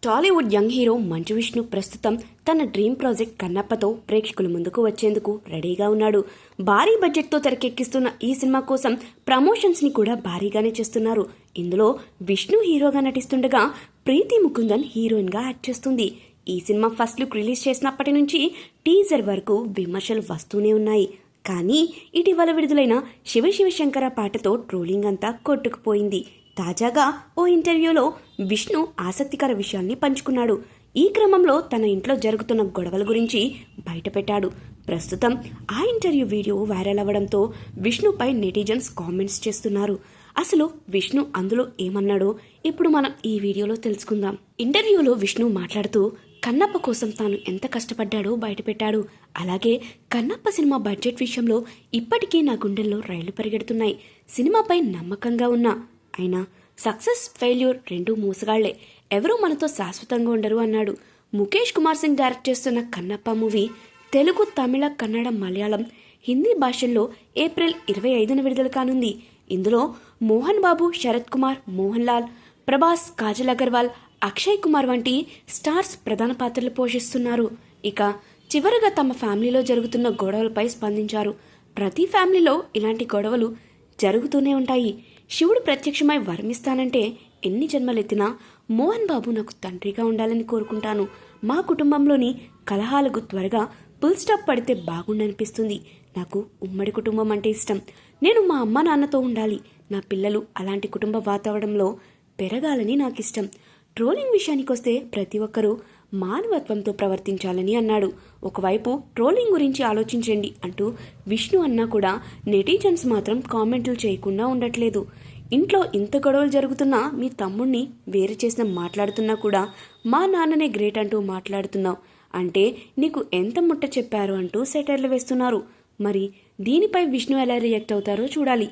Tollywood young hero Manchu Vishnu ప్రస్తుతం తన dream project కన్నప్పతో ప్రేక్షకుల ముందుకు వచ్చేందుకు రెడీగా ఉన్నాడు. భారీ బడ్జెట్తో తెరకెక్కిస్తున్న ఈ సినిమా కోసం ప్రమోషన్స్ ని కూడా భారీగానే చేస్తున్నారు. ఇందులో విష్ణు హీరోగా నటిస్తుండగా ప్రీతి ముకుందన్ హీరోయిన్ గా యాక్ట్ చేస్తుంది. ఈ సినిమా ఫస్ట్ లుక్ రిలీజ్ చేసినప్పటి నుంచి టీజర్ వరకు విమర్శలు వస్తూనే ఉన్నాయి. కానీ ఇటీవల విడుదలైన శివ శివ శంకర పాటతో ట్రోలింగ్ అంతా కొట్టుకుపోయింది. తాజాగా ఓ ఇంటర్వ్యూలో విష్ణు ఆసక్తికర విషయాల్ని పంచుకున్నాడు. ఈ క్రమంలో తన ఇంట్లో జరుగుతున్న గొడవల గురించి బయటపెట్టాడు. ప్రస్తుతం ఆ ఇంటర్వ్యూ వీడియో వైరల్ అవ్వడంతో విష్ణుపై నెటిజన్స్ కామెంట్స్ చేస్తున్నారు. అసలు విష్ణు అందులో ఏమన్నాడో ఇప్పుడు మనం ఈ వీడియోలో తెలుసుకుందాం. ఇంటర్వ్యూలో విష్ణు మాట్లాడుతూ కన్నప్ప కోసం తాను ఎంత కష్టపడ్డాడో బయటపెట్టాడు. అలాగే కన్నప్ప సినిమా బడ్జెట్ విషయంలో ఇప్పటికీ నా గుండెల్లో రైళ్లు పరిగెడుతున్నాయి. సినిమాపై నమ్మకంగా ఉన్నా, అయినా సక్సెస్ ఫెయిల్యూర్ రెండూ మోసగాళ్లే, ఎవరూ మనతో శాశ్వతంగా ఉండరు అన్నాడు. ముఖేష్ కుమార్ సింగ్ డైరెక్ట్ చేస్తున్న కన్నప్ప మూవీ తెలుగు, తమిళ, కన్నడ, మలయాళం, హిందీ భాషల్లో ఏప్రిల్ 25న విడుదల కానుంది. ఇందులో మోహన్ బాబు, శరత్ కుమార్, మోహన్ లాల్, ప్రభాస్, కాజల్ అగర్వాల్, అక్షయ్ కుమార్ వంటి స్టార్స్ ప్రధాన పాత్రలు పోషిస్తున్నారు. ఇక చివరగా తమ ఫ్యామిలీలో జరుగుతున్న గొడవలపై స్పందించారు. ప్రతి ఫ్యామిలీలో ఇలాంటి గొడవలు జరుగుతూనే ఉంటాయి. శివుడు ప్రత్యక్షమై వరమిస్తానంటే ఎన్ని జన్మలెత్తినా మోహన్ బాబు నాకు తండ్రిగా ఉండాలని కోరుకుంటాను. మా కుటుంబంలోని కలహాలకు త్వరగా ఫుల్ స్టాప్ పడితే బాగుండనిపిస్తుంది. నాకు ఉమ్మడి కుటుంబం అంటే ఇష్టం. నేను మా అమ్మ నాన్నతో ఉండాలి. నా పిల్లలు అలాంటి కుటుంబ వాతావరణంలో పెరగాలని నాకు ఇష్టం. ట్రోలింగ్ విషయానికొస్తే ప్రతి ఒక్కరూ మానవత్వంతో ప్రవర్తించాలని అన్నాడు. ఒకవైపు ట్రోలింగ్ గురించి ఆలోచించండి అంటూ విష్ణు అన్నా కూడా నెటిజన్స్ మాత్రం కామెంట్లు చేయకుండా ఉండట్లేదు. ఇంట్లో ఇంత గొడవలు జరుగుతున్నా మీ తమ్ముణ్ణి వేరు చేసిన మాట్లాడుతున్నా కూడా మా నాన్ననే గ్రేట్ అంటూ మాట్లాడుతున్నావు అంటే నీకు ఎంత ముట్ట చెప్పారు అంటూ సెటైర్లు వేస్తున్నారు. మరి దీనిపై విష్ణు ఎలా రియాక్ట్ అవుతారో చూడాలి.